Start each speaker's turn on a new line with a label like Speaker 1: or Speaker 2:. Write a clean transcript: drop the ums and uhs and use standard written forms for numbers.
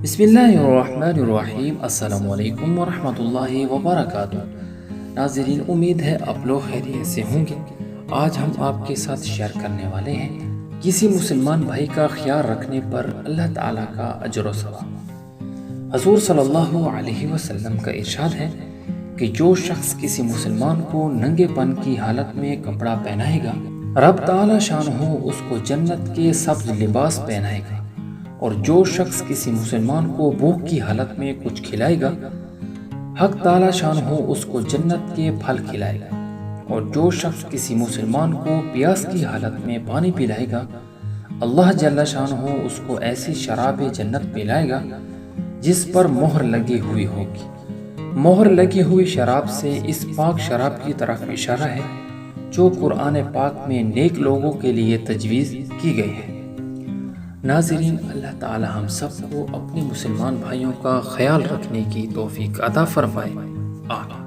Speaker 1: بسم اللہ الرحمن الرحیم، السلام علیکم ورحمۃ اللہ وبرکاتہ۔ ناظرین، امید ہے آپ لوگ خیریت سے ہوں گے۔ آج ہم آپ کے ساتھ شیئر کرنے والے ہیں کسی مسلمان بھائی کا خیال رکھنے پر اللہ تعالیٰ کا اجر و ثواب۔ حضور صلی اللہ علیہ وسلم کا ارشاد ہے کہ جو شخص کسی مسلمان کو ننگے پن کی حالت میں کپڑا پہنائے گا، رب تعالیٰ شانہ اس کو جنت کے سبز لباس پہنائے گا، اور جو شخص کسی مسلمان کو بھوک کی حالت میں کچھ کھلائے گا، حق تعالیٰ شانہ اس کو جنت کے پھل کھلائے گا، اور جو شخص کسی مسلمان کو پیاس کی حالت میں پانی پلائے گا، اللہ جل شانہ اس کو ایسی شراب جنت پلائے گا جس پر مہر لگی ہوئی ہوگی۔ مہر لگی ہوئی شراب سے اس پاک شراب کی طرف اشارہ ہے جو قرآن پاک میں نیک لوگوں کے لیے تجویز کی گئی ہے۔ ناظرین، اللہ تعالی ہم سب کو اپنے مسلمان بھائیوں کا خیال رکھنے کی توفیق عطا فرمائے۔ آمین۔